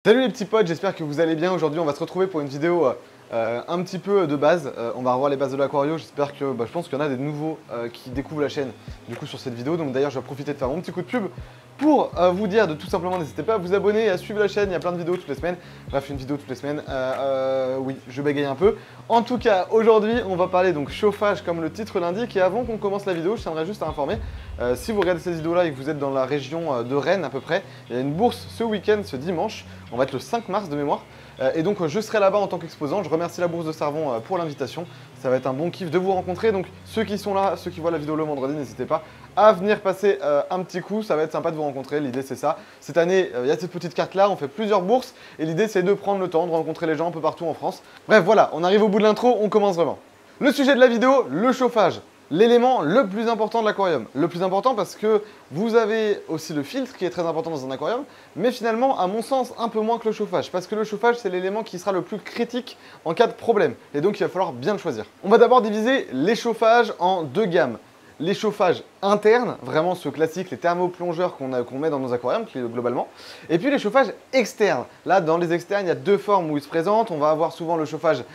Salut les petits potes, j'espère que vous allez bien. Aujourd'hui on va se retrouver pour une vidéo un petit peu de base. On va revoir les bases de l'aquario. J'espère que, je pense qu'il y en a des nouveaux qui découvrent la chaîne du coup sur cette vidéo. Donc d'ailleurs je vais profiter de faire mon petit coup de pub pour vous dire de tout simplement n'hésitez pas à vous abonner et à suivre la chaîne. Il y a plein de vidéos toutes les semaines. Bref, une vidéo toutes les semaines. Oui, je bégaye un peu. En tout cas, aujourd'hui on va parler donc chauffage comme le titre l'indique. Et avant qu'on commence la vidéo, je tiendrai juste à informer. Si vous regardez cette vidéo là et que vous êtes dans la région de Rennes à peu près, il y a une bourse ce week-end, ce dimanche. On va être le 5 mars de mémoire. Et donc je serai là-bas en tant qu'exposant. Je remercie la Bourse de Servon pour l'invitation. Ça va être un bon kiff de vous rencontrer. Donc ceux qui sont là, ceux qui voient la vidéo le vendredi, n'hésitez pas à venir passer un petit coup. Ça va être sympa de vous rencontrer. L'idée c'est ça. Cette année, il y a cette petite carte-là. On fait plusieurs bourses. Et l'idée c'est de prendre le temps de rencontrer les gens un peu partout en France. Bref, voilà, on arrive au bout de l'intro. On commence vraiment. Le sujet de la vidéo, le chauffage. L'élément le plus important de l'aquarium. Le plus important parce que vous avez aussi le filtre qui est très important dans un aquarium, mais finalement, à mon sens, un peu moins que le chauffage. Parce que le chauffage, c'est l'élément qui sera le plus critique en cas de problème. Et donc, il va falloir bien le choisir. On va d'abord diviser les chauffages en deux gammes. Les chauffages internes, vraiment ceux classiques, les thermoplongeurs qu'on met dans nos aquariums globalement. Et puis les chauffages externes. Là, dans les externes, il y a deux formes où ils se présentent. On va avoir souvent le chauffage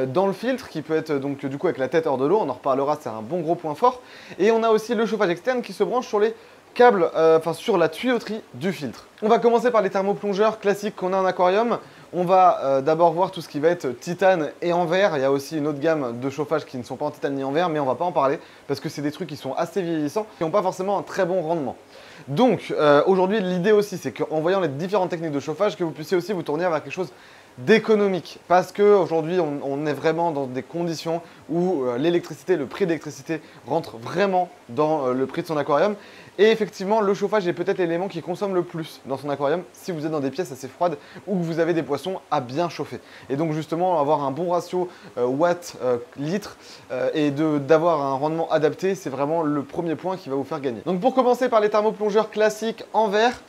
dans le filtre qui peut être donc du coup avec la tête hors de l'eau. On en reparlera, c'est un bon gros point fort. Et on a aussi le chauffage externe qui se branche sur les câbles, sur la tuyauterie du filtre. On va commencer par les thermoplongeurs classiques qu'on a en aquarium. On va d'abord voir tout ce qui va être titane et en verre. Il y a aussi une autre gamme de chauffages qui ne sont pas en titane ni en verre, mais on ne va pas en parler parce que c'est des trucs qui sont assez vieillissants et n'ont pas forcément un très bon rendement. Donc aujourd'hui, l'idée aussi, c'est qu'en voyant les différentes techniques de chauffage, que vous puissiez aussi vous tourner vers quelque chose d'économique. Parce qu'aujourd'hui, on est vraiment dans des conditions où l'électricité, le prix de l'électricité rentre vraiment dans le prix de son aquarium. Et effectivement, le chauffage est peut-être l'élément qui consomme le plus dans son aquarium si vous êtes dans des pièces assez froides ou que vous avez des poissons à bien chauffer. Et donc justement, avoir un bon ratio watt-litre et d'avoir un rendement adapté, c'est vraiment le premier point qui va vous faire gagner. Donc pour commencer par les thermoplongeurs classiques en verre,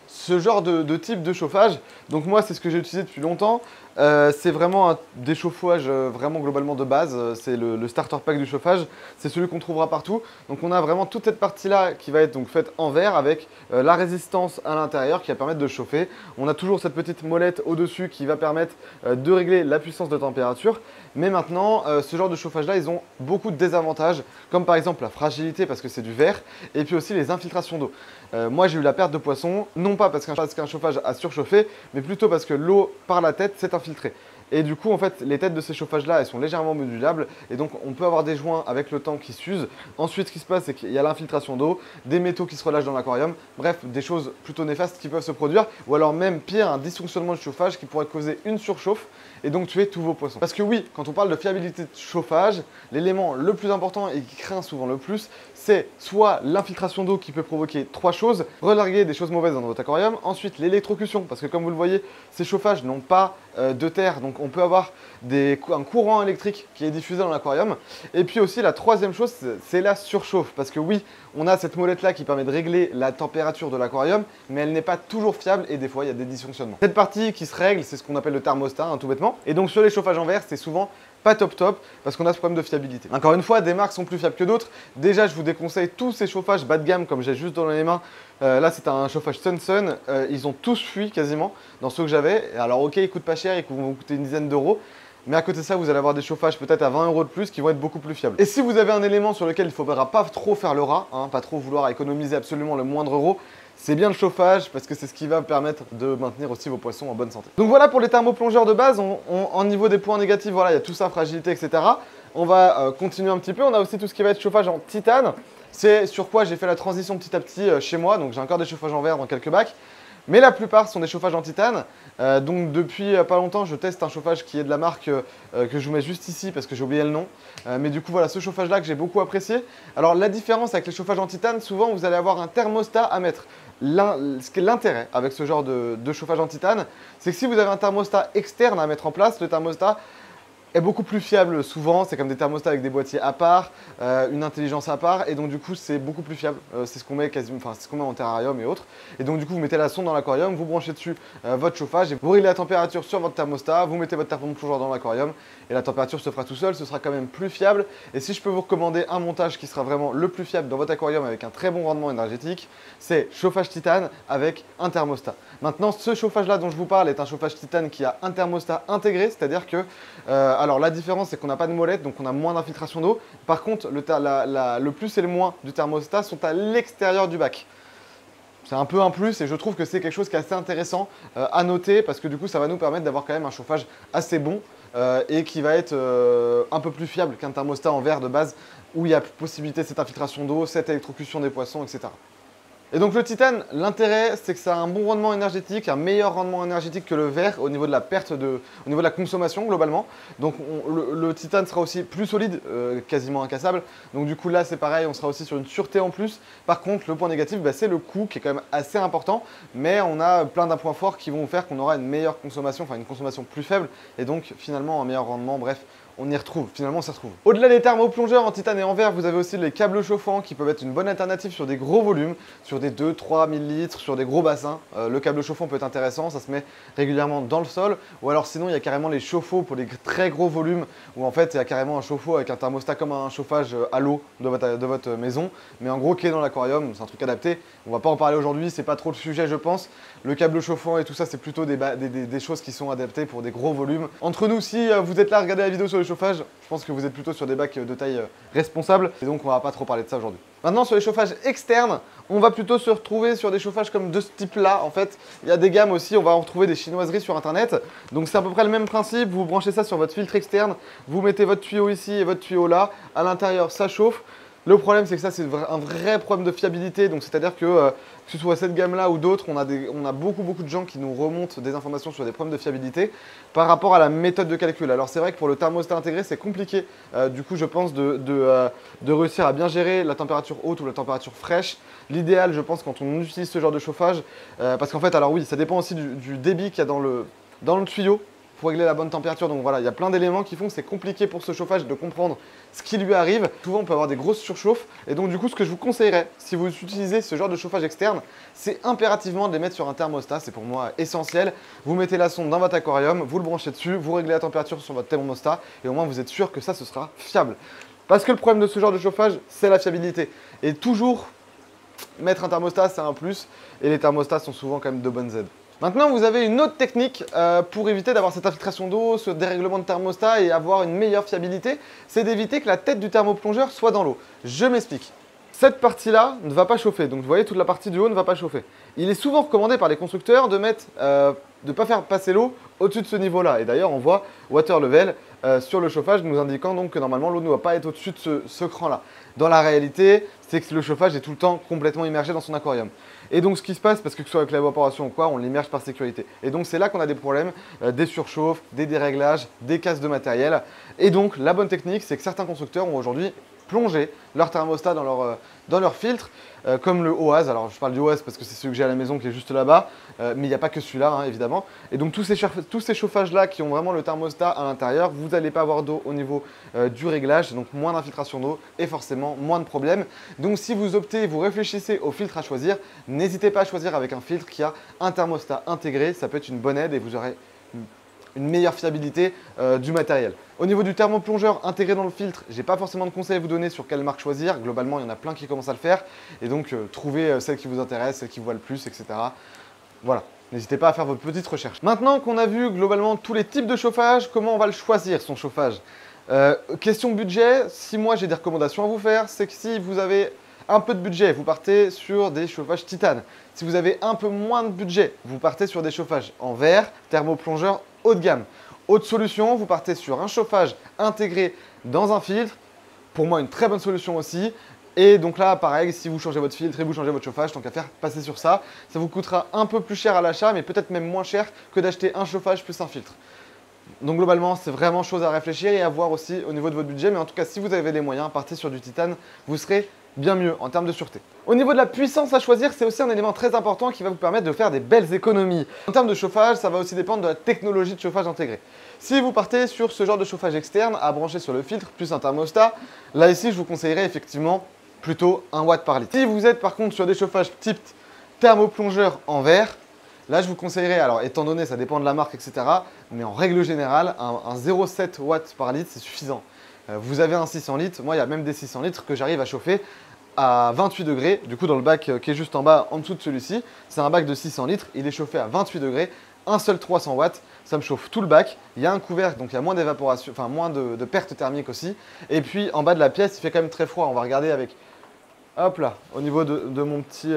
ce genre de type de chauffage, donc moi c'est ce que j'ai utilisé depuis longtemps, c'est vraiment des chauffages vraiment globalement de base, c'est le starter pack du chauffage, c'est celui qu'on trouvera partout. Donc on a vraiment toute cette partie là qui va être donc faite en verre avec la résistance à l'intérieur qui va permettre de chauffer. On a toujours cette petite molette au dessus qui va permettre de régler la puissance de température. Mais maintenant, ce genre de chauffage là, ils ont beaucoup de désavantages, comme par exemple la fragilité parce que c'est du verre, et puis aussi les infiltrations d'eau. Moi j'ai eu la perte de poisson, non pas parce qu'un chauffage a surchauffé, mais plutôt parce que l'eau par la tête s'est infiltrée. Et du coup, en fait, les têtes de ces chauffages-là, elles sont légèrement modulables. Et donc, on peut avoir des joints avec le temps qui s'usent. Ensuite, ce qui se passe, c'est qu'il y a l'infiltration d'eau, des métaux qui se relâchent dans l'aquarium. Bref, des choses plutôt néfastes qui peuvent se produire. Ou alors même pire, un dysfonctionnement de chauffage qui pourrait causer une surchauffe et donc tuer tous vos poissons. Parce que oui, quand on parle de fiabilité de chauffage, l'élément le plus important et qui craint souvent le plus, c'est soit l'infiltration d'eau qui peut provoquer trois choses, relarguer des choses mauvaises dans votre aquarium, ensuite l'électrocution, parce que comme vous le voyez, ces chauffages n'ont pas de terre, donc on peut avoir un courant électrique qui est diffusé dans l'aquarium. Et puis aussi la troisième chose, c'est la surchauffe, parce que oui, on a cette molette là qui permet de régler la température de l'aquarium, mais elle n'est pas toujours fiable et des fois il y a des dysfonctionnements. Cette partie qui se règle, c'est ce qu'on appelle le thermostat, tout bêtement. Et donc sur les chauffages en verre, c'est souvent pas top parce qu'on a ce problème de fiabilité. Encore une fois, des marques sont plus fiables que d'autres. Déjà, je vous déconseille tous ces chauffages bas de gamme comme j'ai juste dans les mains. Là, c'est un chauffage Sunsun. Ils ont tous fui quasiment dans ceux que j'avais. Alors, ok, ils coûtent pas cher, ils vont coûter une dizaine d'euros. Mais à côté de ça, vous allez avoir des chauffages peut-être à 20 € de plus qui vont être beaucoup plus fiables. Et si vous avez un élément sur lequel il ne faudra pas trop faire le rat, pas trop vouloir économiser absolument le moindre euro, c'est bien le chauffage parce que c'est ce qui va permettre de maintenir aussi vos poissons en bonne santé. Donc voilà pour les thermoplongeurs de base. En niveau des points négatifs, voilà, il y a tout ça, fragilité, etc. On va continuer un petit peu. On a aussi tout ce qui va être chauffage en titane. C'est sur quoi j'ai fait la transition petit à petit chez moi. Donc j'ai encore des chauffages en verre dans quelques bacs. Mais la plupart sont des chauffages en titane. Donc depuis pas longtemps, je teste un chauffage qui est de la marque que je vous mets juste ici parce que j'ai oublié le nom. Mais du coup, voilà, ce chauffage-là que j'ai beaucoup apprécié. Alors la différence avec les chauffages en titane, souvent vous allez avoir un thermostat à mettre. Ce qui est l'intérêt avec ce genre de chauffage en titane, c'est que si vous avez un thermostat externe à mettre en place, le thermostat est beaucoup plus fiable souvent. C'est comme des thermostats avec des boîtiers à part, une intelligence à part, et donc du coup c'est beaucoup plus fiable. C'est ce qu'on met quasiment, enfin c'est ce qu'on met en terrarium et autres. Et donc du coup vous mettez la sonde dans l'aquarium, vous branchez dessus votre chauffage et vous réglez la température sur votre thermostat, vous mettez votre thermoplongeur dans l'aquarium et la température se fera tout seul. Ce sera quand même plus fiable. Et si je peux vous recommander un montage qui sera vraiment le plus fiable dans votre aquarium avec un très bon rendement énergétique, c'est chauffage titane avec un thermostat. Maintenant, ce chauffage-là dont je vous parle est un chauffage titane qui a un thermostat intégré, c'est-à-dire que, alors la différence c'est qu'on n'a pas de molette, donc on a moins d'infiltration d'eau. Par contre, le plus et le moins du thermostat sont à l'extérieur du bac. C'est un peu un plus et je trouve que c'est quelque chose qui est assez intéressant à noter parce que du coup ça va nous permettre d'avoir quand même un chauffage assez bon et qui va être un peu plus fiable qu'un thermostat en verre de base où il y a possibilité de cette infiltration d'eau, cette électrocution des poissons, etc. Et donc le titane, l'intérêt c'est que ça a un bon rendement énergétique, un meilleur rendement énergétique que le verre au niveau de la perte au niveau de la consommation globalement. Donc le titane sera aussi plus solide, quasiment incassable. Donc du coup là c'est pareil, on sera aussi sur une sûreté en plus. Par contre le point négatif c'est le coût qui est quand même assez important, mais on a plein d'un point fort qui vont faire qu'on aura une meilleure consommation, enfin une consommation plus faible et donc finalement un meilleur rendement, bref. On y retrouve, finalement on s'y retrouve. Au-delà des thermoplongeurs en titane et en verre, vous avez aussi les câbles chauffants qui peuvent être une bonne alternative sur des gros volumes, sur des 2-3 000 litres, sur des gros bassins. Le câble chauffant peut être intéressant, ça se met régulièrement dans le sol. Ou alors sinon il y a carrément les chauffe-eau pour les très gros volumes, où en fait il y a carrément un chauffe-eau avec un thermostat comme un chauffage à l'eau de votre maison, mais en gros qui est dans l'aquarium, c'est un truc adapté. On va pas en parler aujourd'hui, c'est pas trop le sujet je pense. Le câble chauffant et tout ça c'est plutôt des choses qui sont adaptées pour des gros volumes. Entre nous, si vous êtes là à regarder la vidéo sur le chauffage, je pense que vous êtes plutôt sur des bacs de taille responsable et donc on va pas trop parler de ça aujourd'hui. Maintenant sur les chauffages externes, on va plutôt se retrouver sur des chauffages comme de ce type là. En fait, il y a des gammes aussi, on va en retrouver des chinoiseries sur internet. Donc c'est à peu près le même principe, vous branchez ça sur votre filtre externe, vous mettez votre tuyau ici et votre tuyau là, à l'intérieur ça chauffe. Le problème, c'est que ça, c'est un vrai problème de fiabilité. Donc, c'est-à-dire que ce soit cette gamme-là ou d'autres, on a beaucoup de gens qui nous remontent des informations sur des problèmes de fiabilité par rapport à la méthode de calcul. Alors, c'est vrai que pour le thermostat intégré, c'est compliqué. Du coup, je pense de réussir à bien gérer la température haute ou la température fraîche. L'idéal, je pense, quand on utilise ce genre de chauffage, parce qu'en fait, alors oui, ça dépend aussi du débit qu'il y a dans le tuyau pour régler la bonne température. Donc voilà, il y a plein d'éléments qui font que c'est compliqué pour ce chauffage de comprendre ce qui lui arrive. Souvent, on peut avoir des grosses surchauffes. Et donc du coup, ce que je vous conseillerais, si vous utilisez ce genre de chauffage externe, c'est impérativement de les mettre sur un thermostat. C'est pour moi essentiel. Vous mettez la sonde dans votre aquarium, vous le branchez dessus, vous réglez la température sur votre thermostat et au moins vous êtes sûr que ça, ce sera fiable. Parce que le problème de ce genre de chauffage, c'est la fiabilité. Et toujours mettre un thermostat, c'est un plus. Et les thermostats sont souvent quand même de bonnes aides. Maintenant, vous avez une autre technique pour éviter d'avoir cette infiltration d'eau, ce dérèglement de thermostat et avoir une meilleure fiabilité, c'est d'éviter que la tête du thermoplongeur soit dans l'eau. Je m'explique. Cette partie-là ne va pas chauffer, donc vous voyez, toute la partie du haut ne va pas chauffer. Il est souvent recommandé par les constructeurs de ne pas faire passer l'eau au-dessus de ce niveau-là. Et d'ailleurs, on voit water level sur le chauffage nous indiquant donc que normalement l'eau ne doit pas être au-dessus de ce cran-là. Dans la réalité, c'est que le chauffage est tout le temps complètement immergé dans son aquarium. Et donc ce qui se passe, parce que ce soit avec l'évaporation ou quoi, on l'immerge par sécurité. Et donc c'est là qu'on a des problèmes, des surchauffes, des déréglages, des casses de matériel. Et donc la bonne technique, c'est que certains constructeurs ont aujourd'hui plongé leur thermostat dans leur filtre, comme le OAS. Alors je parle du OAS parce que c'est celui que j'ai à la maison qui est juste là-bas, mais il n'y a pas que celui-là, hein, évidemment. Et donc tous ces chauffages-là qui ont vraiment le thermostat à l'intérieur, vous n'allez pas avoir d'eau au niveau du réglage, donc moins d'infiltration d'eau et forcément moins de problèmes. Donc si vous optez, vous réfléchissez au filtre à choisir, n'hésitez pas à choisir avec un filtre qui a un thermostat intégré, ça peut être une bonne aide et vous aurez une meilleure fiabilité du matériel. Au niveau du thermoplongeur intégré dans le filtre, j'ai pas forcément de conseils à vous donner sur quelle marque choisir. Globalement, il y en a plein qui commencent à le faire. Et donc, trouvez celle qui vous intéresse, celle qui vous voit le plus, etc. Voilà, n'hésitez pas à faire votre petite recherche. Maintenant qu'on a vu globalement tous les types de chauffage, comment on va le choisir, son chauffage? Question budget, si moi j'ai des recommandations à vous faire, c'est que si vous avez un peu de budget, vous partez sur des chauffages titane. Si vous avez un peu moins de budget, vous partez sur des chauffages en verre, thermoplongeur haut de gamme. Autre solution, vous partez sur un chauffage intégré dans un filtre. Pour moi, une très bonne solution aussi. Et donc là, pareil, si vous changez votre filtre et vous changez votre chauffage, tant qu'à faire, passez sur ça. Ça vous coûtera un peu plus cher à l'achat, mais peut-être même moins cher que d'acheter un chauffage plus un filtre. Donc globalement, c'est vraiment chose à réfléchir et à voir aussi au niveau de votre budget. Mais en tout cas, si vous avez les moyens, partez sur du titane, vous serez bien mieux en termes de sûreté. Au niveau de la puissance à choisir, c'est aussi un élément très important qui va vous permettre de faire des belles économies. En termes de chauffage, ça va aussi dépendre de la technologie de chauffage intégrée. Si vous partez sur ce genre de chauffage externe à brancher sur le filtre plus un thermostat, là ici je vous conseillerais effectivement plutôt 1 watt par litre. Si vous êtes par contre sur des chauffages type thermoplongeur en verre, là je vous conseillerais, alors étant donné ça dépend de la marque etc, mais en règle générale un 0,7 watts par litre c'est suffisant. Vous avez un 600 litres, moi il y a même des 600 litres que j'arrive à chauffer à 28 degrés, du coup dans le bac qui est juste en bas, en dessous de celui-ci, c'est un bac de 600 litres, il est chauffé à 28 degrés, un seul 300 watts, ça me chauffe tout le bac, il y a un couvercle donc il y a moins d'évaporation, enfin moins de pertes thermiques aussi, et puis en bas de la pièce il fait quand même très froid, on va regarder avec, hop là, au niveau de mon petit,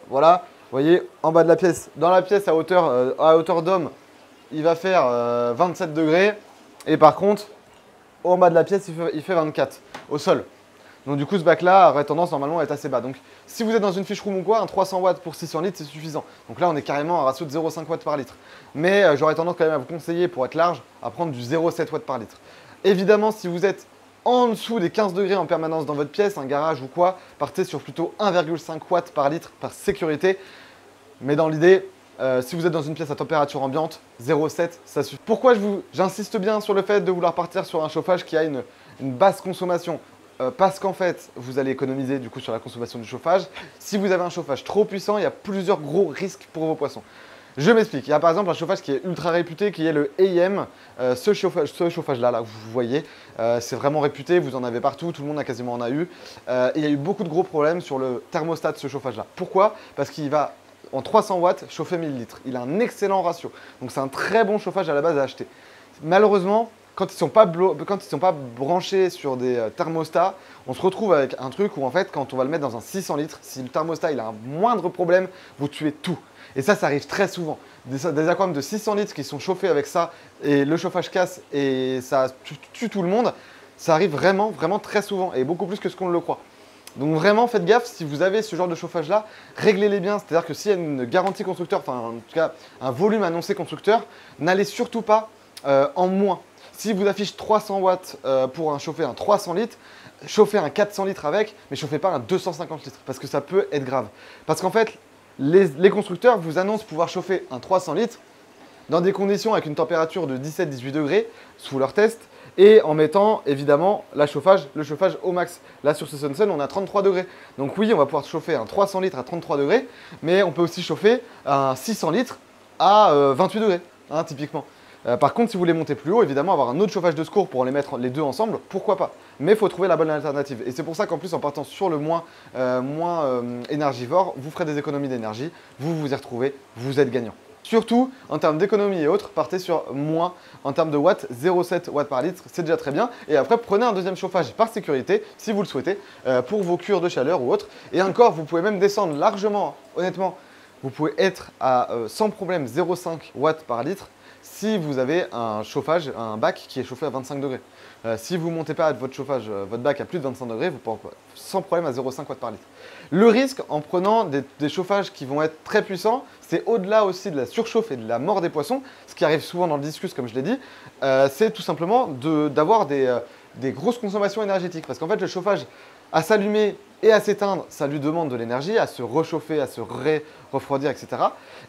voilà, vous voyez, en bas de la pièce, dans la pièce à hauteur d'homme, il va faire 27 degrés, et par contre, en bas de la pièce, il fait 24 au sol. Donc du coup, ce bac-là aurait tendance normalement à être assez bas. Donc si vous êtes dans une fiche room ou quoi, un 300 watts pour 600 litres, c'est suffisant. Donc là, on est carrément à un ratio de 0,5 watts par litre. Mais j'aurais tendance quand même à vous conseiller, pour être large, à prendre du 0,7 watts par litre. Évidemment, si vous êtes en dessous des 15 degrés en permanence dans votre pièce, un garage ou quoi, partez sur plutôt 1,5 watts par litre par sécurité. Mais dans l'idée, si vous êtes dans une pièce à température ambiante, 0,7, ça suffit. Pourquoi j'insiste bien sur le fait de vouloir partir sur un chauffage qui a une basse consommation parce qu'en fait, vous allez économiser du coup sur la consommation du chauffage. Si vous avez un chauffage trop puissant, il y a plusieurs gros risques pour vos poissons. Je m'explique. Il y a par exemple un chauffage qui est ultra réputé, qui est le AEM. Ce chauffage-là, là, vous voyez, c'est vraiment réputé. Vous en avez partout. Tout le monde a quasiment en a eu. Et il y a eu beaucoup de gros problèmes sur le thermostat de ce chauffage-là. Pourquoi? Parce qu'il va en 300 watts chauffer 1000 litres. Il a un excellent ratio. Donc c'est un très bon chauffage à la base à acheter. Malheureusement, quand ils ne sont pas branchés sur des thermostats, on se retrouve avec un truc où en fait, quand on va le mettre dans un 600 litres, si le thermostat il a un moindre problème, vous tuez tout. Et ça arrive très souvent. Des aquariums de 600 litres qui sont chauffés avec ça et le chauffage casse et ça tue tout le monde, ça arrive vraiment, vraiment très souvent et beaucoup plus que ce qu'on le croit. Donc vraiment, faites gaffe, si vous avez ce genre de chauffage-là, réglez-les bien. C'est-à-dire que s'il y a une garantie constructeur, enfin en tout cas un volume annoncé constructeur, n'allez surtout pas en moins. Si vous affiche 300 watts pour chauffer un 300 litres, chauffez un 400 litres avec, mais chauffez pas un 250 litres parce que ça peut être grave. Parce qu'en fait, les constructeurs vous annoncent pouvoir chauffer un 300 litres dans des conditions avec une température de 17-18 degrés sous leur test et en mettant évidemment le chauffage au max. Là sur ce Sunsun, on a 33 degrés. Donc oui, on va pouvoir chauffer un 300 litres à 33 degrés, mais on peut aussi chauffer un 600 litres à 28 degrés, hein, typiquement. Par contre, si vous voulez monter plus haut, évidemment, avoir un autre chauffage de secours pour les mettre les deux ensemble, pourquoi pas. Mais il faut trouver la bonne alternative. Et c'est pour ça qu'en plus, en partant sur le moins énergivore, vous ferez des économies d'énergie, vous vous y retrouvez, vous êtes gagnant. Surtout, en termes d'économie et autres, partez sur moins en termes de watts, 0,7 watts par litre, c'est déjà très bien. Et après, prenez un deuxième chauffage par sécurité, si vous le souhaitez, pour vos cures de chaleur ou autres. Et encore, vous pouvez même descendre largement, honnêtement, vous pouvez être à sans problème 0,5 watts par litre si vous avez un chauffage, un bac qui est chauffé à 25 degrés. Si vous ne montez pas votre chauffage, votre bac à plus de 25 degrés, vous pouvez sans problème à 0,5 watts par litre. Le risque en prenant des chauffages qui vont être très puissants, c'est au-delà aussi de la surchauffe et de la mort des poissons, ce qui arrive souvent dans le discus comme je l'ai dit, c'est tout simplement d'avoir des grosses consommations énergétiques. Parce qu'en fait le chauffage à s'allumer et à s'éteindre, ça lui demande de l'énergie, à se réchauffer, à se refroidir, etc.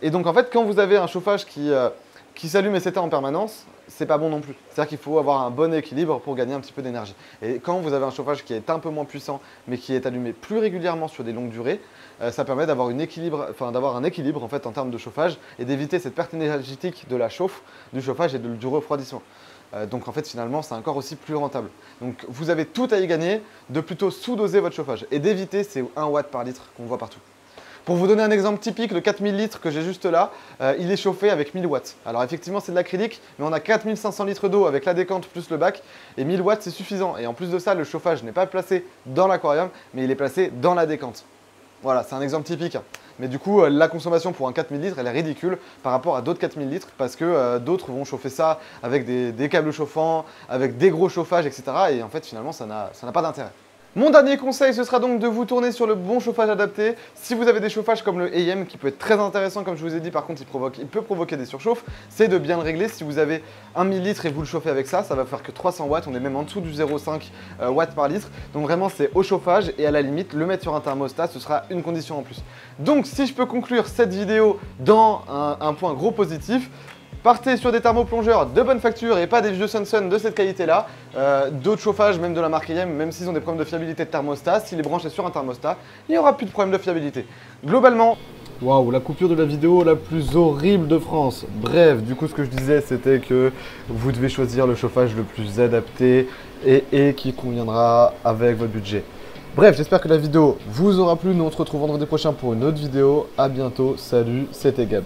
Et donc en fait quand vous avez un chauffage qui s'allume et s'éteint en permanence, c'est pas bon non plus. C'est-à-dire qu'il faut avoir un bon équilibre pour gagner un petit peu d'énergie. Et quand vous avez un chauffage qui est un peu moins puissant, mais qui est allumé plus régulièrement sur des longues durées, ça permet d'avoir un équilibre en fait en termes de chauffage et d'éviter cette perte énergétique de la chauffe, du chauffage et du refroidissement. Donc en fait finalement c'est encore aussi plus rentable. Donc vous avez tout à y gagner de plutôt sous-doser votre chauffage et d'éviter ces 1 watt par litre qu'on voit partout. Pour vous donner un exemple typique, le 4000 litres que j'ai juste là, il est chauffé avec 1000 watts. Alors effectivement c'est de l'acrylique, mais on a 4500 litres d'eau avec la décante plus le bac, et 1000 watts c'est suffisant. Et en plus de ça, le chauffage n'est pas placé dans l'aquarium, mais il est placé dans la décante. Voilà, c'est un exemple typique. Mais du coup, la consommation pour un 4000 litres, elle est ridicule par rapport à d'autres 4000 litres, parce que d'autres vont chauffer ça avec des câbles chauffants, avec des gros chauffages, etc. Et en fait finalement ça n'a pas d'intérêt. Mon dernier conseil, ce sera donc de vous tourner sur le bon chauffage adapté. Si vous avez des chauffages comme le EM qui peut être très intéressant, comme je vous ai dit, par contre il peut provoquer des surchauffes, c'est de bien le régler. Si vous avez 1 millilitre et vous le chauffez avec ça, ça va faire que 300 watts, on est même en dessous du 0,5 watts par litre. Donc vraiment c'est au chauffage et à la limite le mettre sur un thermostat, ce sera une condition en plus. Donc si je peux conclure cette vidéo dans un point gros positif, partez sur des thermoplongeurs de bonne facture et pas des vieux Sunsun de cette qualité-là. D'autres chauffages, même de la marque EM, même s'ils ont des problèmes de fiabilité de thermostat, s'il est branché sur un thermostat, il n'y aura plus de problème de fiabilité. Globalement, waouh, la coupure de la vidéo la plus horrible de France. Bref, du coup, ce que je disais, c'était que vous devez choisir le chauffage le plus adapté et qui conviendra avec votre budget. Bref, j'espère que la vidéo vous aura plu. Nous, on se retrouve vendredi prochain pour une autre vidéo. À bientôt. Salut, c'était Gab.